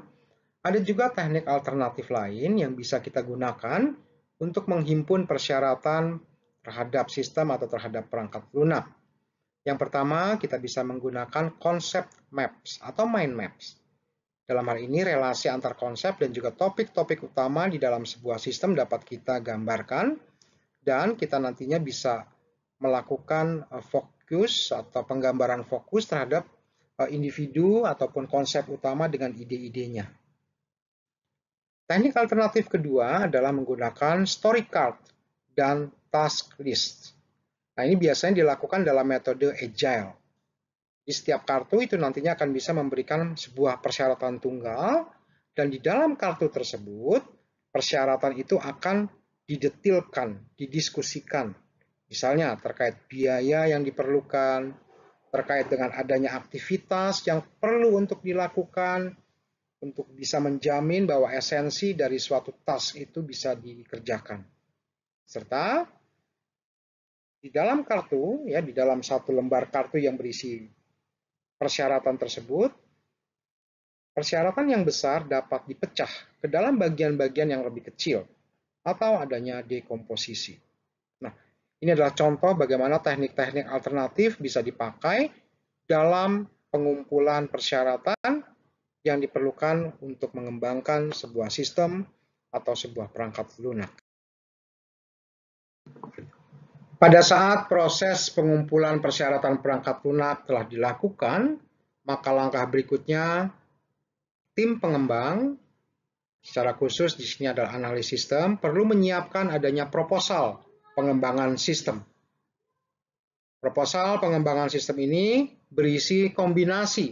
ada juga teknik alternatif lain yang bisa kita gunakan untuk menghimpun persyaratan terhadap sistem atau terhadap perangkat lunak. Yang pertama, kita bisa menggunakan konsep maps atau mind maps. Dalam hal ini, relasi antar konsep dan juga topik-topik utama di dalam sebuah sistem dapat kita gambarkan, dan kita nantinya bisa melakukan fokus atau penggambaran fokus terhadap individu ataupun konsep utama dengan ide-idenya. Teknik alternatif kedua adalah menggunakan story card dan task list. Nah, ini biasanya dilakukan dalam metode agile. Di setiap kartu itu nantinya akan bisa memberikan sebuah persyaratan tunggal, dan di dalam kartu tersebut, persyaratan itu akan didetilkan, didiskusikan. Misalnya terkait biaya yang diperlukan, terkait dengan adanya aktivitas yang perlu untuk dilakukan, untuk bisa menjamin bahwa esensi dari suatu task itu bisa dikerjakan. Serta di dalam kartu, ya, di dalam satu lembar kartu yang berisi persyaratan tersebut, persyaratan yang besar dapat dipecah ke dalam bagian-bagian yang lebih kecil atau adanya dekomposisi. Nah, ini adalah contoh bagaimana teknik-teknik alternatif bisa dipakai dalam pengumpulan persyaratan yang diperlukan untuk mengembangkan sebuah sistem atau sebuah perangkat lunak. Pada saat proses pengumpulan persyaratan perangkat lunak telah dilakukan, maka langkah berikutnya tim pengembang, secara khusus di sini adalah analis sistem, perlu menyiapkan adanya proposal pengembangan sistem. Proposal pengembangan sistem ini berisi kombinasi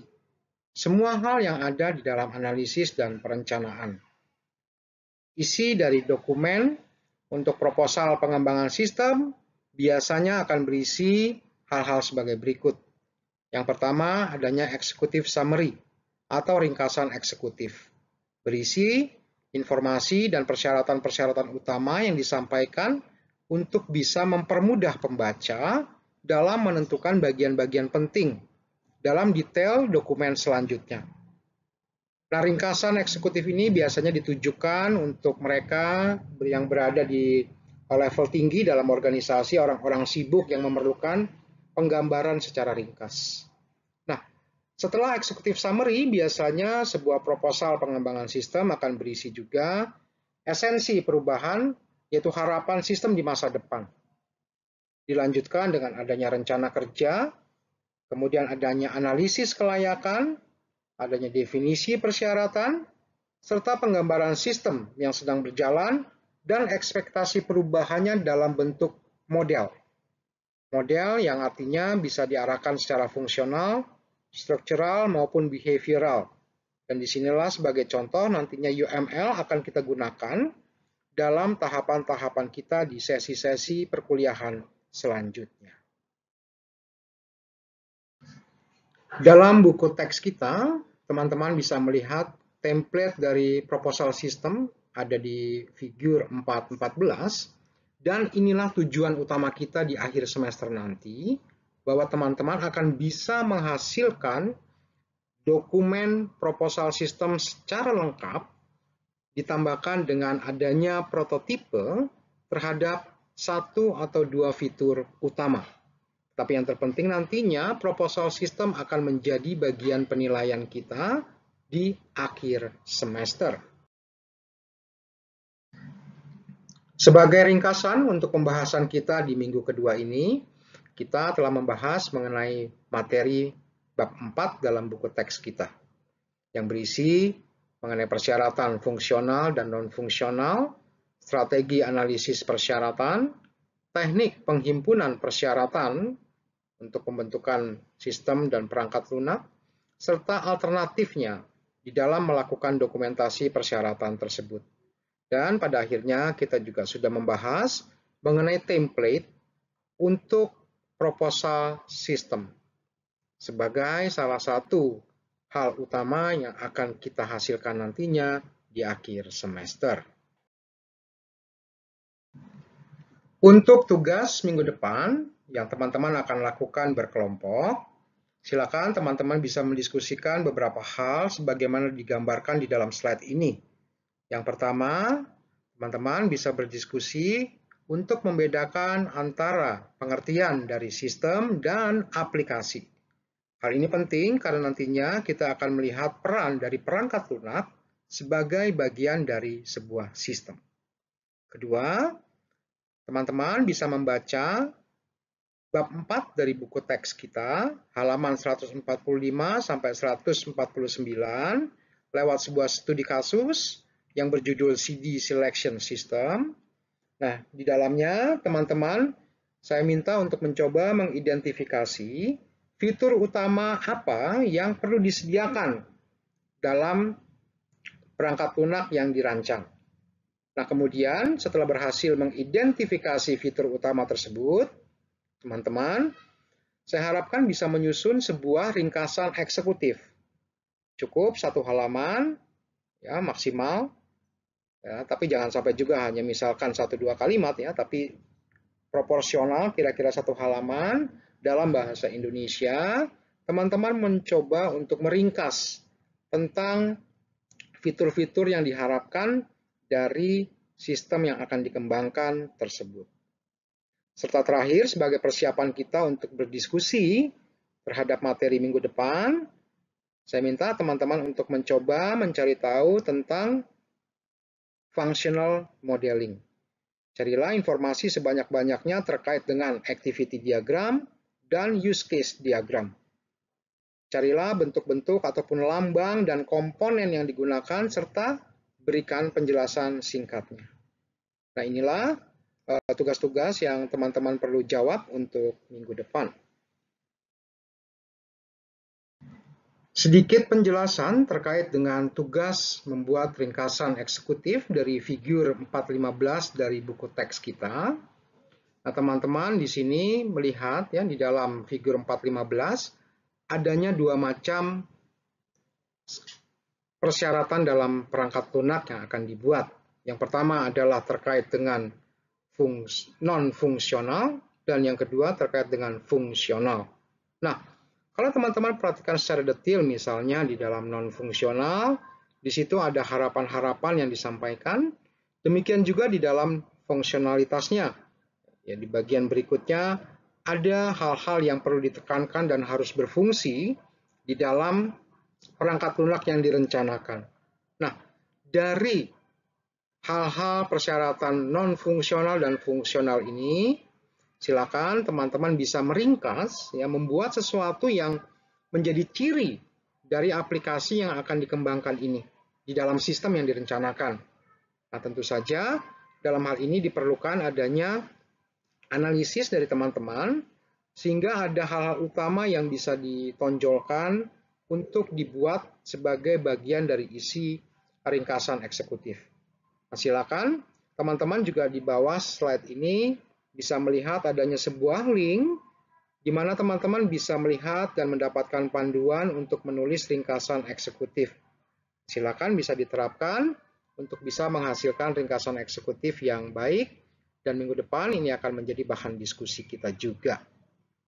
semua hal yang ada di dalam analisis dan perencanaan. Isi dari dokumen untuk proposal pengembangan sistem biasanya akan berisi hal-hal sebagai berikut. Yang pertama, adanya executive summary atau ringkasan eksekutif. Berisi informasi dan persyaratan-persyaratan utama yang disampaikan untuk bisa mempermudah pembaca dalam menentukan bagian-bagian penting dalam detail dokumen selanjutnya. Nah, ringkasan eksekutif ini biasanya ditujukan untuk mereka yang berada di level tinggi dalam organisasi, orang-orang sibuk yang memerlukan penggambaran secara ringkas. Nah, setelah executive summary, biasanya sebuah proposal pengembangan sistem akan berisi juga esensi perubahan, yaitu harapan sistem di masa depan. Dilanjutkan dengan adanya rencana kerja, kemudian adanya analisis kelayakan, adanya definisi persyaratan, serta penggambaran sistem yang sedang berjalan, dan ekspektasi perubahannya dalam bentuk model. Model yang artinya bisa diarahkan secara fungsional, struktural, maupun behavioral. Dan disinilah sebagai contoh nantinya UML akan kita gunakan dalam tahapan-tahapan kita di sesi-sesi perkuliahan selanjutnya. Dalam buku teks kita, teman-teman bisa melihat template dari proposal system ada di figur 4.14, dan inilah tujuan utama kita di akhir semester nanti, bahwa teman-teman akan bisa menghasilkan dokumen proposal system secara lengkap, ditambahkan dengan adanya prototipe terhadap satu atau dua fitur utama. Tapi yang terpenting nantinya proposal sistem akan menjadi bagian penilaian kita di akhir semester. Sebagai ringkasan untuk pembahasan kita di minggu kedua ini, kita telah membahas mengenai materi bab 4 dalam buku teks kita, yang berisi mengenai persyaratan fungsional dan non-fungsional, strategi analisis persyaratan, teknik penghimpunan persyaratan untuk pembentukan sistem dan perangkat lunak, serta alternatifnya di dalam melakukan dokumentasi persyaratan tersebut. Dan pada akhirnya kita juga sudah membahas mengenai template untuk proposal sistem sebagai salah satu hal utama yang akan kita hasilkan nantinya di akhir semester. Untuk tugas minggu depan yang teman-teman akan lakukan berkelompok, silakan teman-teman bisa mendiskusikan beberapa hal sebagaimana digambarkan di dalam slide ini. Yang pertama, teman-teman bisa berdiskusi untuk membedakan antara pengertian dari sistem dan aplikasi. Hal ini penting karena nantinya kita akan melihat peran dari perangkat lunak sebagai bagian dari sebuah sistem. Kedua, teman-teman bisa membaca bab 4 dari buku teks kita, halaman 145 sampai 149, lewat sebuah studi kasus yang berjudul CD Selection System. Nah, di dalamnya teman-teman saya minta untuk mencoba mengidentifikasi fitur utama apa yang perlu disediakan dalam perangkat lunak yang dirancang. Nah, kemudian setelah berhasil mengidentifikasi fitur utama tersebut, teman-teman, saya harapkan bisa menyusun sebuah ringkasan eksekutif. Cukup 1 halaman, ya maksimal, ya, tapi jangan sampai juga hanya misalkan 1-2 kalimat ya, tapi proporsional kira-kira 1 halaman dalam bahasa Indonesia. Teman-teman mencoba untuk meringkas tentang fitur-fitur yang diharapkan dari sistem yang akan dikembangkan tersebut. Serta terakhir, sebagai persiapan kita untuk berdiskusi terhadap materi minggu depan, saya minta teman-teman untuk mencoba mencari tahu tentang functional modeling. Carilah informasi sebanyak-banyaknya terkait dengan activity diagram dan use case diagram. Carilah bentuk-bentuk ataupun lambang dan komponen yang digunakan serta berikan penjelasan singkatnya. Nah, inilah tugas-tugas yang teman-teman perlu jawab untuk minggu depan. Sedikit penjelasan terkait dengan tugas membuat ringkasan eksekutif dari figur 415 dari buku teks kita. Nah, teman-teman di sini melihat ya di dalam figur 415 adanya 2 macam persyaratan dalam perangkat lunak yang akan dibuat. Yang pertama adalah terkait dengan non-fungsional dan yang kedua terkait dengan fungsional. Nah, kalau teman-teman perhatikan secara detail misalnya di dalam non-fungsional, di situ ada harapan-harapan yang disampaikan, demikian juga di dalam fungsionalitasnya. Ya, di bagian berikutnya ada hal-hal yang perlu ditekankan dan harus berfungsi di dalam perangkat lunak yang direncanakan. Nah, dari hal-hal persyaratan non-fungsional dan fungsional ini, silakan teman-teman bisa meringkas, ya, membuat sesuatu yang menjadi ciri dari aplikasi yang akan dikembangkan ini di dalam sistem yang direncanakan. Nah, tentu saja dalam hal ini diperlukan adanya analisis dari teman-teman, sehingga ada hal-hal utama yang bisa ditonjolkan untuk dibuat sebagai bagian dari isi ringkasan eksekutif. Nah, silakan teman-teman juga di bawah slide ini bisa melihat adanya sebuah link di mana teman-teman bisa melihat dan mendapatkan panduan untuk menulis ringkasan eksekutif. Silakan bisa diterapkan untuk bisa menghasilkan ringkasan eksekutif yang baik, dan minggu depan ini akan menjadi bahan diskusi kita juga.